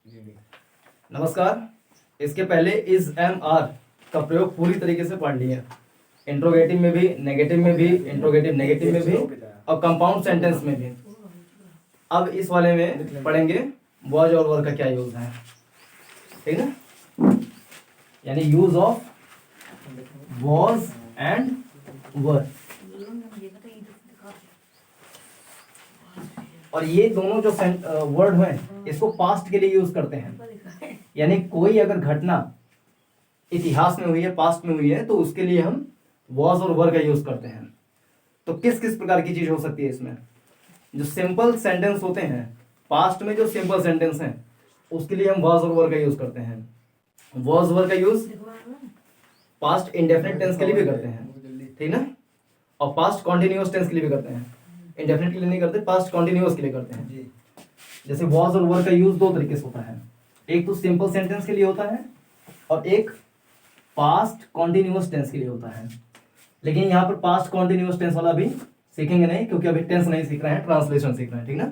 नमस्कार। इसके पहले इज एम आर का प्रयोग पूरी तरीके से पढ़ लिया, इंट्रोगेटिव में भी, नेगेटिव में भी, इंट्रोगेटिव नेगेटिव में भी और कंपाउंड सेंटेंस में भी। अब इस वाले में पढ़ेंगे वॉज और वर का क्या यूज है, ठीक है, यानी यूज ऑफ वॉज एंड वर। और ये दोनों जो वर्ड हैं इसको पास्ट के लिए यूज करते हैं, यानी कोई अगर घटना इतिहास में हुई है, पास्ट में हुई है, तो उसके लिए हम वॉज और वर का यूज करते हैं। तो किस किस प्रकार की चीज हो सकती है इसमें? जो सिंपल सेंटेंस होते हैं, पास्ट में जो सिंपल सेंटेंस हैं उसके लिए हम वॉज और वर का यूज करते हैं। वॉज वर का यूज पास्ट इंडेफिनिट टेंस के लिए भी करते हैं, ठीक ना, और पास्ट कॉन्टिन्यूअस टेंस के लिए भी करते हैं। इंडेफिनिट के लिए नहीं करते, पास्ट कॉन्टिन्यूअस के लिए करते हैं जी। जैसे वॉज और वर का यूज दो तरीके से होता है, एक तो सिंपल सेंटेंस के लिए होता है और एक पास्ट कॉन्टिन्यूअस टेंस के लिए होता है। लेकिन यहाँ पर पास्ट कॉन्टिन्यूअस टेंस वाला भी सीखेंगे नहीं, क्योंकि अभी टेंस नहीं सीख रहे हैं, ट्रांसलेशन सीख रहे हैं, ठीक ना।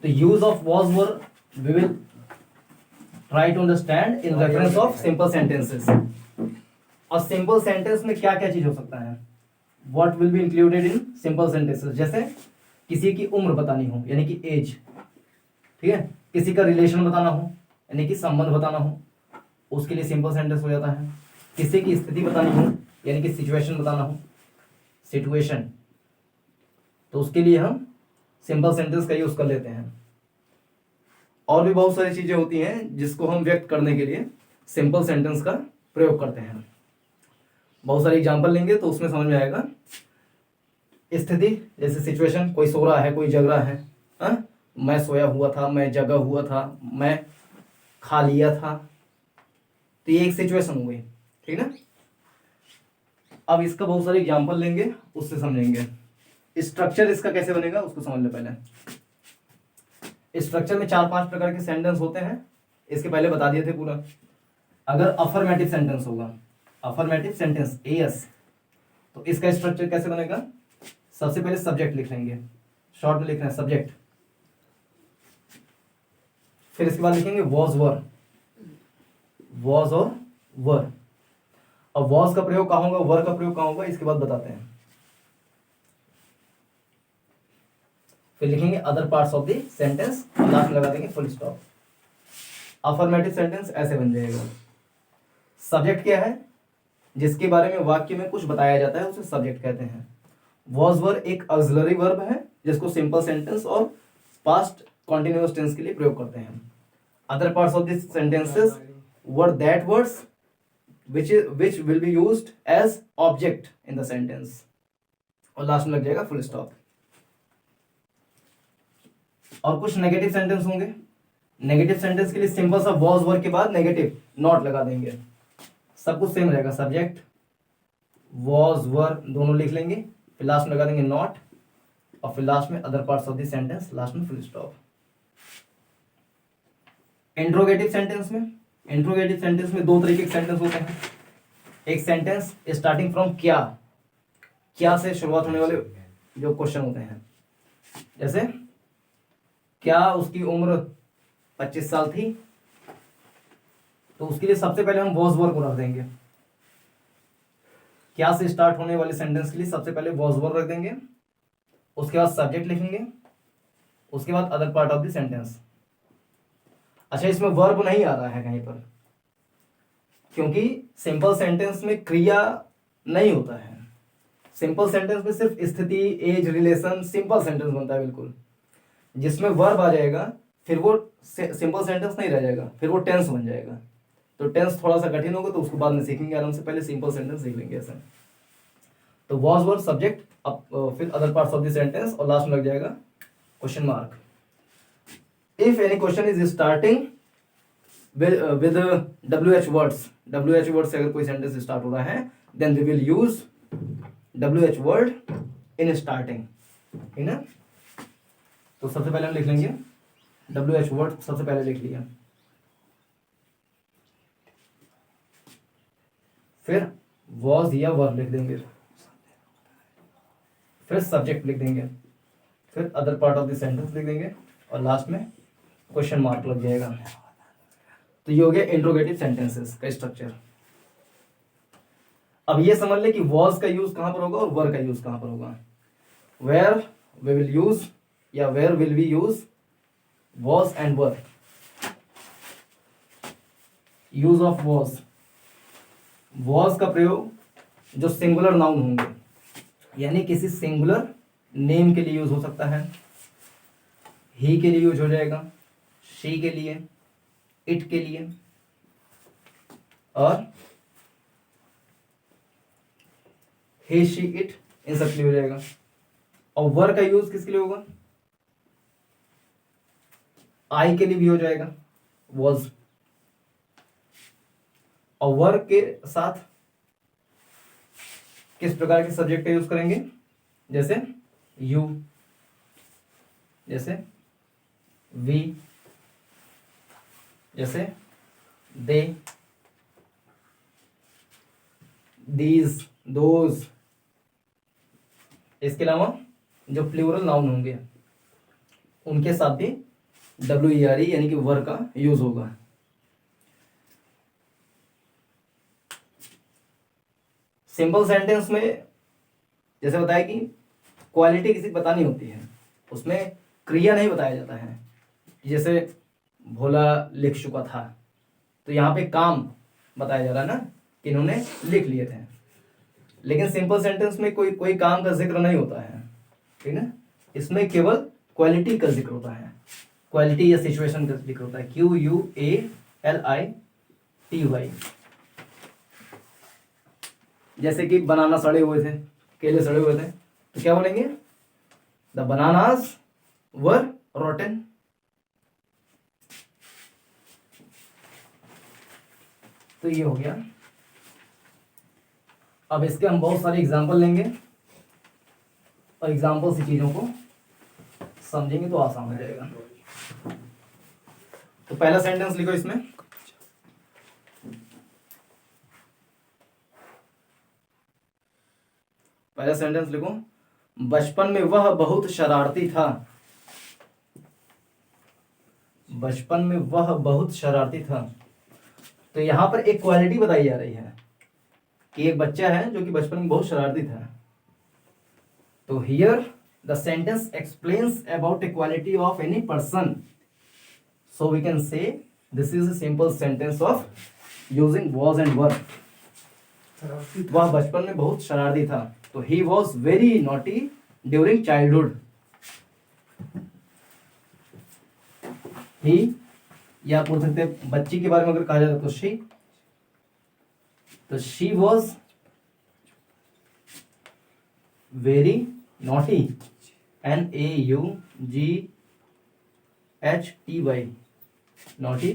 तो use of was were we will try to understand in reference of simple sentences. और सिंपल सेंटेंस में क्या क्या चीज हो सकता है, what will be included in simple sentences. जैसे किसी की उम्र बतानी हो यानी कि एज, ठीक है, किसी का रिलेशन बताना हो यानी कि संबंध बताना हो, उसके लिए सिंपल सेंटेंस हो जाता है। किसी की स्थिति बतानी हो यानी कि सिचुएशन बताना हो, सिचुएशन, तो उसके लिए हम सिंपल सेंटेंस का यूज कर लेते हैं। और भी बहुत सारी चीजें होती हैं जिसको हम व्यक्त करने के लिए सिंपल सेंटेंस का प्रयोग करते हैं। बहुत सारी एग्जांपल लेंगे तो उसमें समझ में आएगा। स्थिति जैसे सिचुएशन, कोई सो रहा है, कोई जग रहा है, मैं सोया हुआ था, मैं जगा हुआ था, मैं खा लिया था, तो ये एक सिचुएशन हुई, ठीक ना। अब इसका बहुत सारे एग्जांपल लेंगे, उससे समझेंगे। स्ट्रक्चर इसका कैसे बनेगा उसको समझ ले पहले। स्ट्रक्चर में 4-5 प्रकार के सेंटेंस होते हैं, इसके पहले बता दिए थे पूरा। अगर अफर्मेटिव सेंटेंस होगा, अफर्मेटिव सेंटेंस एएस, तो इसका स्ट्रक्चर कैसे बनेगा? सबसे पहले सब्जेक्ट लिख लेंगे, शॉर्ट में लिख रहे हैं सब्जेक्ट, फिर इसके बाद लिखेंगे वॉज वर, वॉज और वर। और वॉज का प्रयोग कहाँ होगा, वर का प्रयोग कहाँ होगा, इसके बाद बताते हैं। फिर लिखेंगे other parts of the sentence और लास्ट में लगा देंगे फुल स्टॉप। अफर्मेटिव सेंटेंस ऐसे बन जाएगा। सब्जेक्ट क्या है? जिसके बारे में वाक्य में कुछ बताया जाता है उसे सब्जेक्ट कहते हैं। वॉज वर एक ऑक्सिलरी वर्ब है जिसको सिंपल सेंटेंस और पास्ट कॉन्टिन्यूअस टेंस के लिए प्रयोग करते हैं। Other parts of this sentences were that words which will be used as object in the sentence, और लास्ट में लग जाएगा फुल स्टॉप। और कुछ नेगेटिव सेंटेंस होंगे। नेगेटिव सेंटेंस के लिए सिंपल सा वॉज वर के बाद नेगेटिव नॉट लगा देंगे, सब कुछ सेम रहेगा, सब्जेक्ट वॉज वर दोनों लिख लेंगे, फिर लास्ट में लगा देंगे नॉट, और फिर लास्ट में other parts of the sentence, last में फुल स्टॉप। इंट्रोगेटिव सेंटेंस में, इंट्रोगेटिव सेंटेंस में दो तरीके के सेंटेंस होते हैं। एक सेंटेंस स्टार्टिंग फ्रॉम क्या, क्या से शुरुआत होने वाले जो क्वेश्चन होते हैं, जैसे क्या उसकी उम्र 25 साल थी, तो उसके लिए सबसे पहले हम वॉज वर को रख देंगे। क्या से स्टार्ट होने वाले सेंटेंस के लिए सबसे पहले वॉज वर रख देंगे, उसके बाद सब्जेक्ट लिखेंगे, उसके बाद other part of the sentence. अच्छा, इसमें वर्ब नहीं आ रहा है कहीं पर, क्योंकि सिंपल सेंटेंस में क्रिया नहीं होता है। सिंपल सेंटेंस में सिर्फ स्थिति, एज, रिलेशन, सिंपल सेंटेंस बनता है बिल्कुल। जिसमें वर्ब आ जाएगा फिर वो सिंपल सेंटेंस नहीं रह जाएगा, फिर वो टेंस बन जाएगा। तो टेंस थोड़ा सा कठिन होगा, तो उसको बाद में सीखेंगे आराम से, पहले सिंपल सेंटेंस सीख लेंगे ऐसा। तो वॉज वर सब्जेक्ट, फिर other parts of the sentence, और लास्ट में लग जाएगा question mark. If any question is starting with WH words, WH word से अगर कोई सेंटेंस स्टार्ट हो रहा है, then we will use WH word in starting, ठीक ना। तो सबसे पहले हम लिख लेंगे WH word, सबसे पहले लिख लिया, फिर was या verb लिख देंगे, फिर सब्जेक्ट लिख देंगे, फिर other part of the sentence लिख देंगे, और लास्ट में क्वेश्चन मार्क लग जाएगा। तो ये हो गया इंट्रोगेटिव सेंटेंसेस का स्ट्रक्चर। अब ये समझ ले कि वॉज का यूज कहां पर होगा और वर का यूज कहां पर होगा। वेयर वी विल यूज या where will we use was and were. Use of was, was का प्रयोग जो सिंगुलर नाउन होंगे, यानी किसी सिंगुलर नेम के लिए यूज हो सकता है। ही के लिए यूज हो जाएगा, शी के लिए, इट के लिए, और he she it इन सब के लिए हो जाएगा। और वर का यूज किसके लिए होगा? आई के लिए भी हो जाएगा वॉज। और वर के साथ किस प्रकार के सब्जेक्ट का यूज करेंगे? जैसे यू, जैसे वी, जैसे दे, दीज, दोज। इसके अलावा जो प्लूरल नाउन होंगे उनके साथ भी WERE यानी कि वर का यूज होगा। सिंपल सेंटेंस में जैसे बताया कि क्वालिटी किसी को बतानी होती है, उसमें क्रिया नहीं बताया जाता है। जैसे भोला लिख चुका था, तो यहाँ पे काम बताया जा रहा है ना कि इन्होंने लिख लिए थे। लेकिन सिंपल सेंटेंस में कोई कोई काम का जिक्र नहीं होता है, ठीक है। इसमें केवल क्वालिटी का जिक्र होता है, क्वालिटी या सिचुएशन का जिक्र होता है। QUALITY। जैसे कि बनाना सड़े हुए थे, केले सड़े हुए थे, तो क्या बोलेंगे? The bananas were rotten. तो ये हो गया। अब इसके हम बहुत सारे एग्जाम्पल लेंगे और एग्जाम्पल से चीजों को समझेंगे तो आसान हो जाएगा। तो पहला सेंटेंस लिखो इसमें। पहला सेंटेंस लिखो, बचपन में वह बहुत शरारती था। बचपन में वह बहुत शरारती था। तो यहां पर एक क्वालिटी बताई जा रही है कि एक बच्चा है जो कि बचपन में बहुत शरारती था। तो here the sentence explains about a quality of any person, so we can say this is a simple sentence of using was and were. वह बचपन में बहुत शरारती था। तो he was very naughty during childhood. He, या बोल सकते हैं बच्ची के बारे में अगर कहा जाए तो शी। तो she was very naughty, NAUGHTY, naughty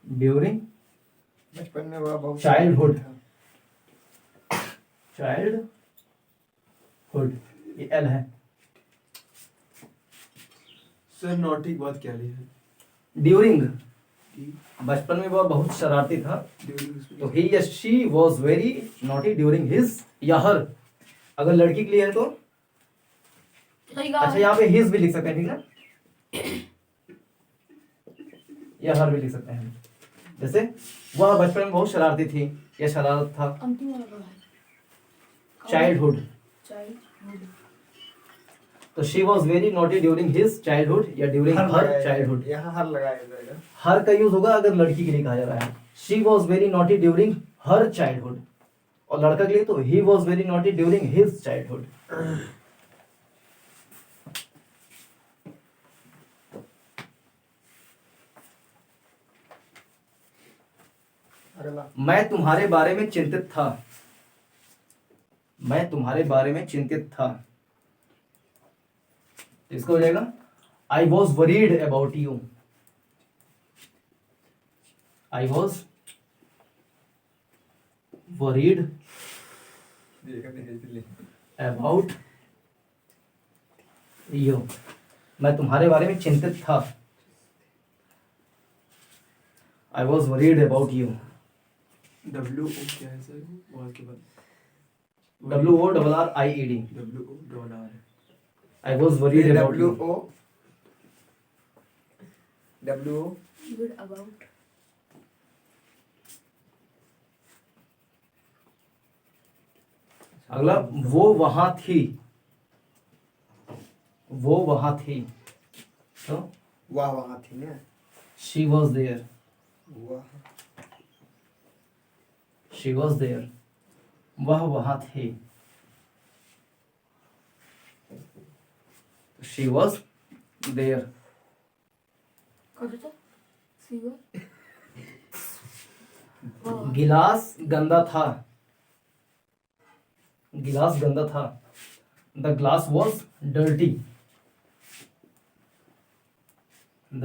during बचपन में वह बहुत चाइल्डहुड। चाइल्डहुड, ये L है। सर नॉटी के बाद क्या लिया है? ड्यूरिंग, बचपन में वह बहुत शरारती था। तो ही या she was very naughty during his या हर। अगर लड़की के लिए है तो अच्छा यहाँ पे हिज भी लिख सकते हैं, ठीक ना, या हर भी लिख सकते हैं। जैसे वह बचपन में बहुत शरारती थी या शरारत था। चाइल्डहुड, तो she was very naughty during his childhood या ड्यूरिंग हर चाइल्डहुड। यहाँ हर लगाया जाएगा। हर का यूज होगा अगर लड़की के लिए कहा जा रहा है। She was very naughty during her childhood. और लड़का के लिए तो he was very naughty during his childhood. मैं तुम्हारे बारे में चिंतित था। मैं तुम्हारे बारे में चिंतित था। इसको हो जाएगा I was worried about you. I was worried about you. मैं तुम्हारे बारे में चिंतित था। I was worried about you. WO क्या है सर? वॉज के बाद WORRIED। WORR। I was worried about you. WO W O Good about. अगला वो वहां थी, वो वहां थी, तो वाह वहाँ थी ना शी वॉज देयर, वाह शी वॉज देयर, वह वहां थी, शी वॉज देयर। कौन सा? सीवर। गिलास गंदा था, गिलास गंदा था, the glass was dirty, the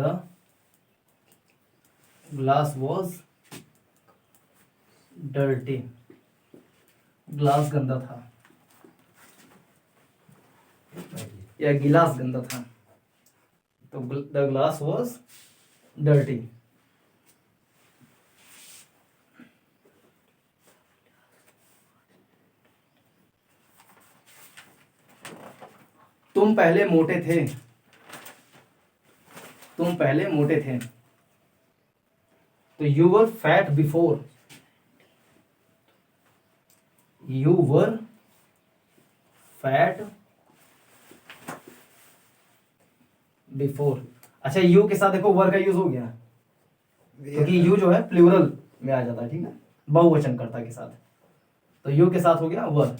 glass was dirty, glass गंदा था या गिलास गंदा था, तो द ग्लास वॉज डर्टी। तुम पहले मोटे थे, तुम पहले मोटे थे, तो you were fat before, you were fat before. अच्छा यू के साथ देखो वर का यूज हो गया, क्योंकि यू जो है प्लूरल में आ जाता है, ठीक है, बहुवचन कर्ता के साथ, तो यू के साथ हो गया वर,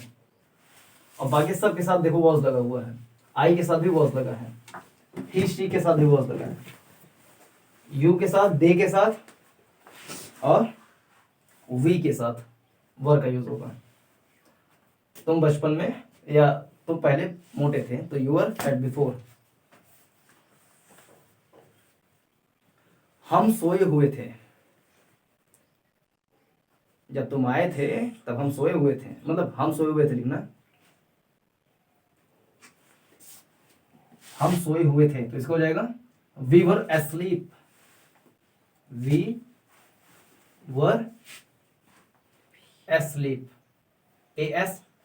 और बाकी सब के साथ देखो वॉज लगा हुआ है, आई के साथ भी वॉज लगा है, ही शी के साथ भी वॉज लगा है, यू के साथ, दे के साथ और वी के साथ वर का यूज होगा। तुम बचपन में या तुम पहले मोटे थे, तो यू आर फैट बिफोर। हम सोए हुए थे, जब तुम आए थे तब हम सोए हुए थे, मतलब हम सोए हुए थे लिखना, हम सोए हुए थे, तो इसको हो जाएगा we were asleep, we were asleep,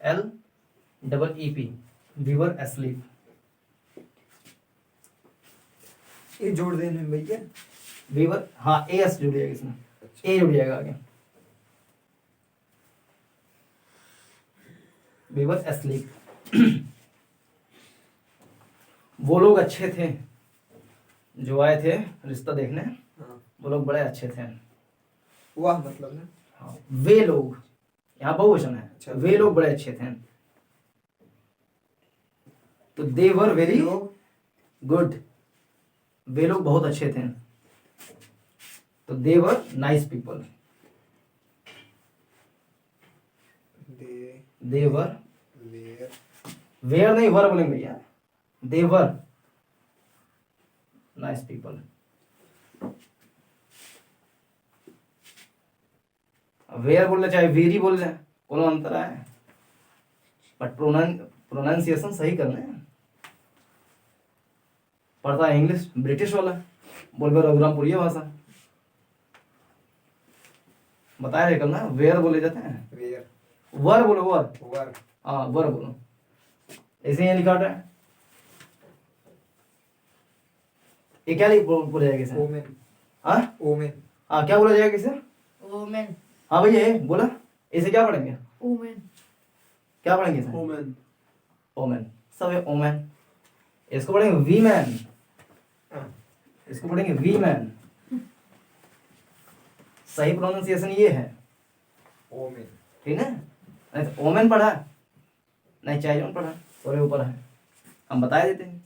ASLEEP, we were asleep. ये जोड़ देने में भैया वी वर, हाँ एस जुड़ जाएगा इसमें, ए जुड़ जाएगा आगे, वी वर एस्लीप। वो लोग अच्छे थे जो आए थे रिश्ता देखने, हाँ वो लोग बड़े अच्छे थे। वाह मतलब ना हाँ, वे लोग, यहाँ बहुवचन है, अच्छा, वे लोग बड़े अच्छे थे, तो दे वर वेरी लोग गुड, वे लोग बहुत अच्छे थे, तो they were nice people, they they were, where where नहीं वर बोलेंगे भैया, they were nice people. Where बोल रहे चाहे वेरी बोल रहे, कोनो अंतर है, बट प्रोनाउंसिएशन सही करना है। पढ़ता है इंग्लिश ब्रिटिश वाला, बोल रहे रघुरामपुरी भाषा, बताया है करना, वेयर बोले जाते हैं, वेयर वर बोलो वर, वर हाँ वर बोलो, ऐसे ही लिखा है, ये क्या बोला जाएगा इसे, ओमेन हाँ ओमेन हाँ क्या बोला जाएगा इसे, वुमेन। हाँ भैया ये बोला, इसे क्या पढ़ेंगे, वुमेन। क्या पढ़ेंगे इसे, ओमेन ओमेन, सब है ओमेन, इसको पढ़ेंगे वी मैन, इसको पढ़ेंगे वी मैन, सही प्रोनाउंसिएशन ये है, ओमेन ठीक है, नहीं तो ओमेन पढ़ा, नहीं चाइजोन पढ़ा, थोड़े ऊपर है, हम बता देते हैं,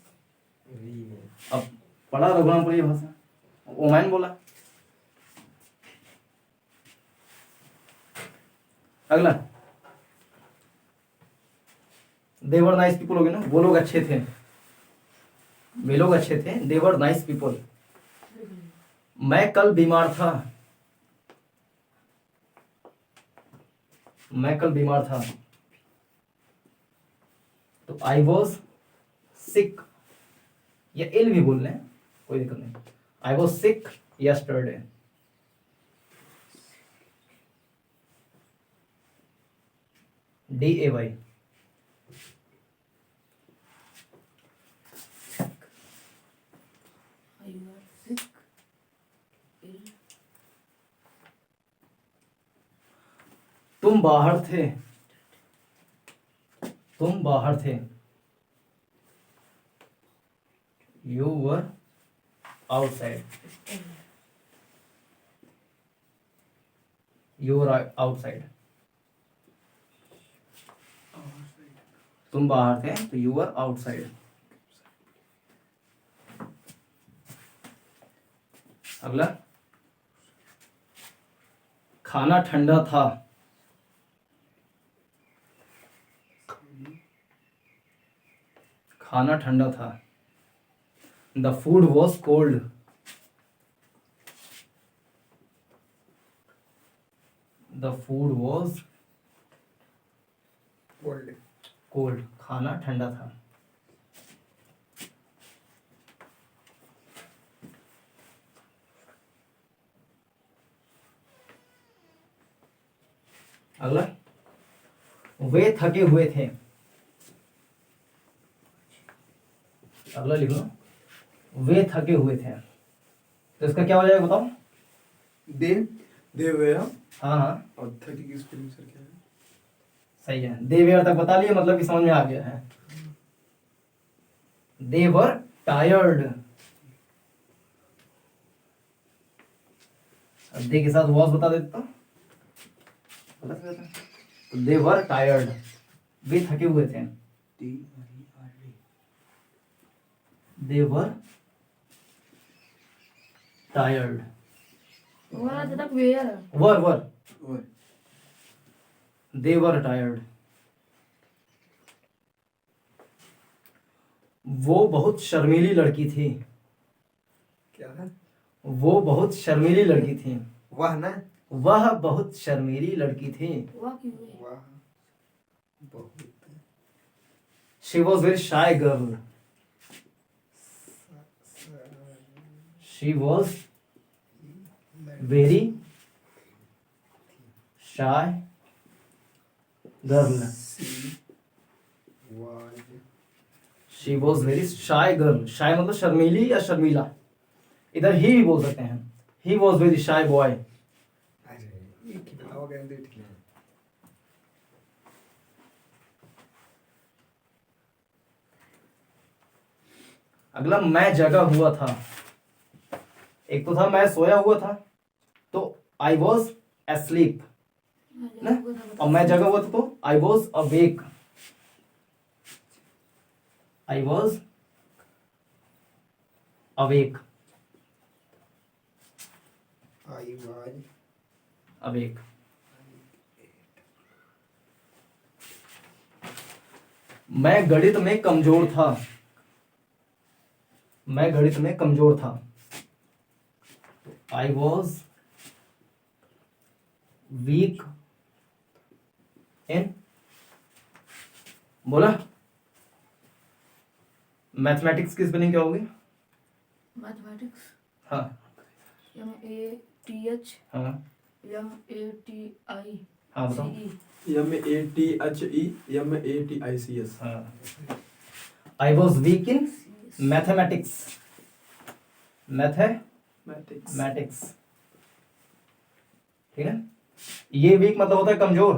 वीमेन अब पढ़ा रघुरामपुरी भाषा, ओमैन बोला। अगला देवर नाइस पीपल हो गए ना, वो लोग अच्छे थे, वे लोग अच्छे थे, देवर नाइस पीपल। मैं कल बीमार था, मैं कल बीमार था, तो आई वॉज सिक, या इल भी बोल रहे हैं, कोई दिक्कत नहीं, I was sick yesterday, DAY। You are sick बाहर थे, तुम बाहर थे, you were outside, you were outside, तुम बाहर थे तो यू वर आउटसाइड। अगला, खाना ठंडा था, खाना ठंडा था, the food was cold, the food was cold. Cold, खाना ठंडा था। अगला, वे थके हुए थे, अगला लिखो, वे थके हुए थे, तो इसका क्या हो जाएगा बताओ। दे वेयर। हाँ हाँ और थकी की स्पेलिंग सर क्या है? सही है, दे वेयर तक बता लिए, मतलब कि समझ में आ गया है। दे वर टायर्ड, दे के साथ वॉज बता देता हूं। दे वर टायर्ड, वे थके हुए थे, दे वर टायर्ड, वहाँ से तक वेयर है। वर वर, और दे वर टायर्ड। वो बहुत शर्मीली लड़की थी, क्या है? वो बहुत शर्मीली लड़की थी, वाह ना। वह बहुत शर्मीली लड़की थी। वहाँ क्यों है? वाह बहुत। She was very shy girl, she was very shy girl, she was very shy girl. Shy मतलब शर्मीली या शर्मीला, इधर ही भी बोल सकते हैं। ही वॉज वेरी शाय बॉय। अरे ये कितना हो गया ठीक है। अगला, मैं जगा हुआ था, एक तो था मैं सोया हुआ था, तो आई वॉज एस्लीप ना, और मैं जगा हुआ था तो I was awake, I was awake, I was awake. मैं गणित में कमजोर था, मैं गणित में कमजोर था, आई वॉज वीक इन, बोला मैथमेटिक्स की स्पेलिंग क्या होगी? मैथमेटिक्स हाँ MATH हाँ MATI हाँ बताओ। MATHE MATICS। हाँ, I was weak in mathematics, mathematics, ठीक है। ये वीक मतलब होता है कमजोर,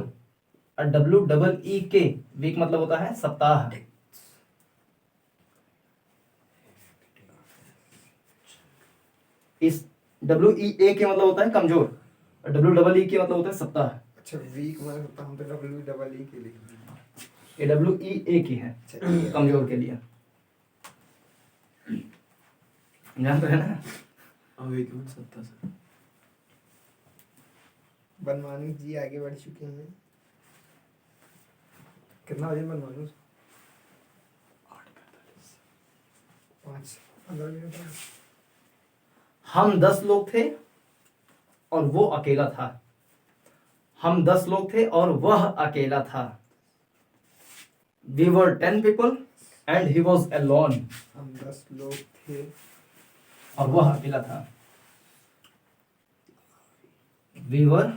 और WEEK वीक मतलब होता है सप्ताह। इस WEA के मतलब होता है कमजोर, और WEE के मतलब होता है सप्ताह। अच्छा वीक मैं होता हूं तो WWE के लिए। ये WEA की है, अच्छा कमजोर के लिए, जान रहे हैं ना। वीक में 70 से। बनवानी जी आगे बढ़ चुके हैं। कितना बजे बनवानी? 5-15 मिनट। हम 10 लोग थे और वो अकेला था, हम 10 लोग थे और वह अकेला था। We were 10 people and he was alone, हम 10 लोग थे और वह अकेला था। We were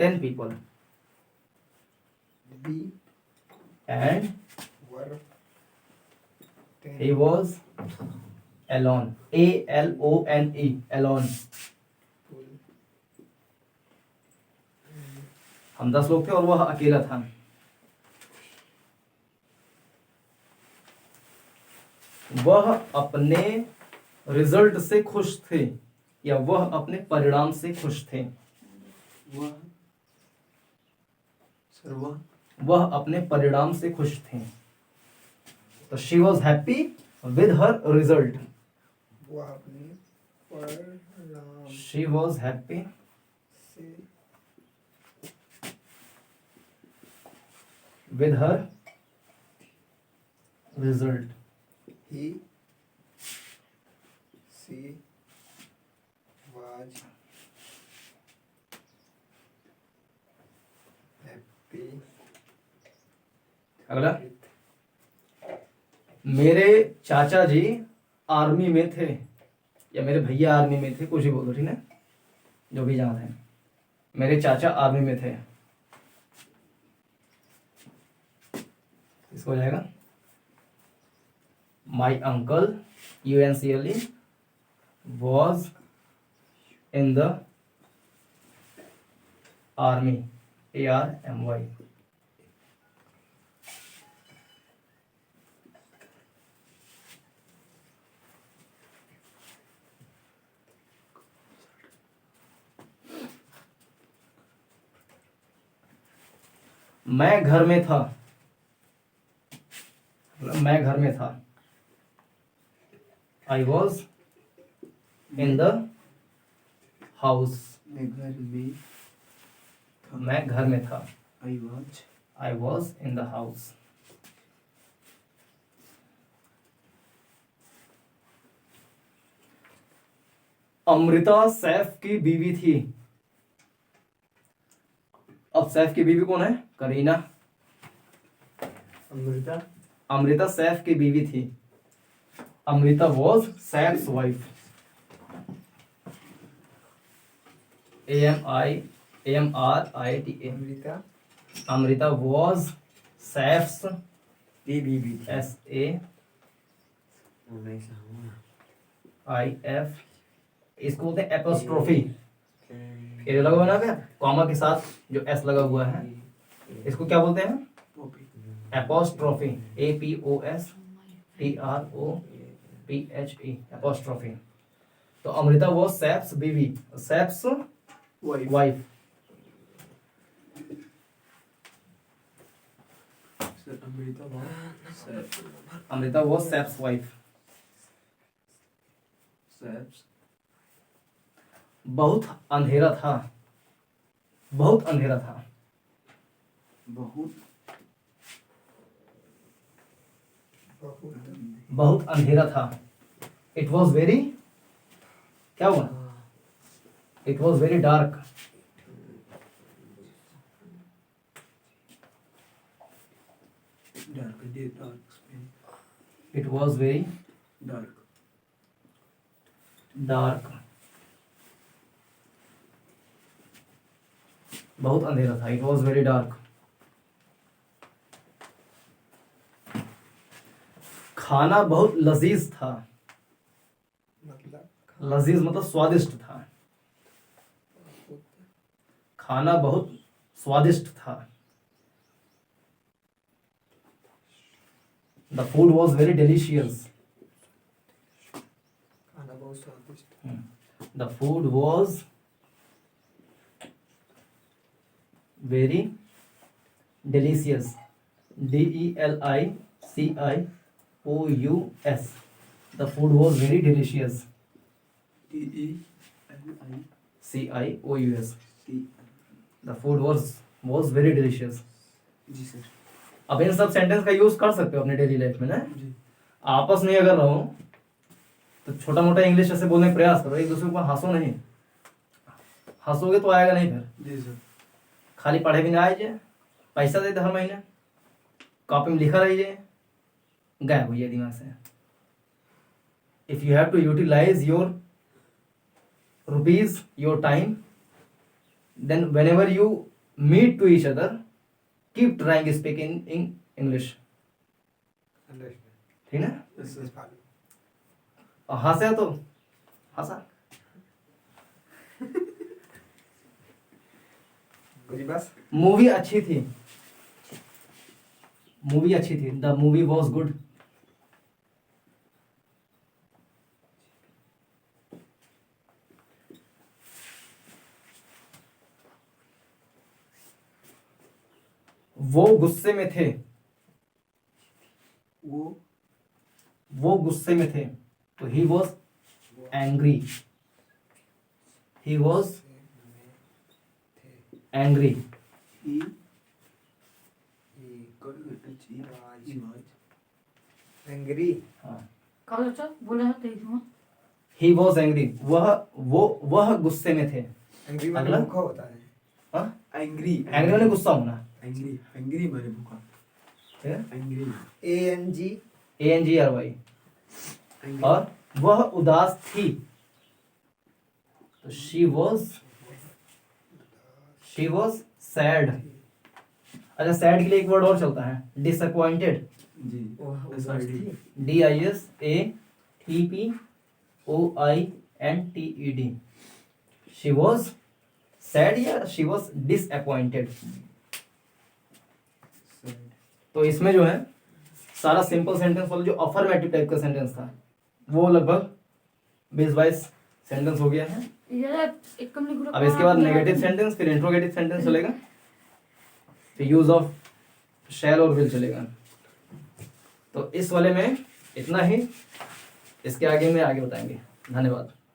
10 people be and were he was alone, ALONE, alone। हम 10 लोग थे और वह अकेला था। वह अपने रिजल्ट से खुश थे या वह अपने परिणाम से खुश थे। वह सर वह अपने परिणाम से खुश थे। तो she was happy with her result. वो अपने परिणाम शी वॉज हैप्पी से with her result. He she was happy अगला, मेरे चाचा जी आर्मी में थे या मेरे भैया आर्मी में थे, कुछ ही बोलो, ठीक है, जो भी जानते हैं। मेरे चाचा आर्मी में थे, इसको हो जाएगा my uncle UNCLE was in the army ARMY। मैं घर में था, मैं घर में था। I was in the house। मैं घर में था। मैं घर में था। I I was in the house। Amrita Saif की बीवी थी। अब सैफ की बीवी कौन है? करीना। अमृता अमृता सैफ की बीवी थी। Amrita was Saif's wife. AMRITA। Amrita Amrita was Saif's बीबी SAIF। इसको बोलते हैं एपोस्ट्रोफी। ये जो लगा हुआ ना क्या कॉमा के साथ जो एस लगा हुआ है, इसको क्या बोलते हैं? एपोस्ट्रोफी। APOSTROPHE apostrophe. तो अमृता वो सैफ्स बीवी, सैफ्स वाइफ। सर अमृता वो सैफ्स वाइफ। सैप्स बहुत अंधेरा था। बहुत अंधेरा था। बहुत बहुत बहुत अंधेरा था। इट वॉज वेरी, क्या हुआ? It was very dark. It was very dark. बहुत अंधेरा था। It was very dark. खाना बहुत लजीज था। मतलब लजीज मतलब स्वादिष्ट था। खाना बहुत स्वादिष्ट था। The food was very delicious. खाना बहुत स्वादिष्ट the food was very delicious. DELICIOUS। The food was very delicious. CIOUS। The food was very delicious. जी सर। अब इन सब सेंटेंस का यूज कर सकते हो अपने डेली लाइफ में ना। जी आपस में अगर रहो तो छोटा मोटा इंग्लिश ऐसे बोलने का प्रयास करो, एक दूसरे को हंसो नहीं। हंसोगे तो आएगा नहीं। फिर जी सर। खाली पढ़े भी ना आए जाए, पैसा देते हर महीने, कॉपी में लिखा रही जाए, गायब हो जाए दिमाग से। If you have to utilise your rupees, your time, then whenever you meet to each other, keep trying speak in English. ठीक ना? Yes sir. और हंसा तो हंसा। जी बस मूवी अच्छी थी, मूवी अच्छी थी, द मूवी वॉज गुड। वो गुस्से में थे, वो गुस्से में थे, तो he was angry, he was angry. E ये एच ई एंग्री हाँ, कहा चाचा बोला है तेईस में। ही वॉज एंग्री, वह गुस्से में थे। एंग्री अगला? मतलब भूखा होता है। हाँ, एंग्री एंग्री मैंने गुस्सा होना। एंग्री एंग्री माने भूखा एंग्री ANGRY। और वह उदास थी, तो शी वॉज सैड। अच्छा, सैड के लिए एक वर्ड और चलता है, डिसअपॉइंटेड। जी वह उदास SID थी। DISATPOINTED। शी वॉज सैड या शी वॉज डिसअपॉइंटेड। तो इसमें जो है सारा सिंपल सेंटेंस वाला जो अफर्मेटिव टाइप का सेंटेंस था वो लगभग 20-22 सेंटेंस हो गया है। ये एक कम लिख अब इसके बाद नेगेटिव सेंटेंस, फिर इंट्रोगेटिव सेंटेंस चलेगा, फिर यूज ऑफ शैल और विल चलेगा। तो इस वाले में इतना ही, इसके आगे में आगे बताएंगे। धन्यवाद।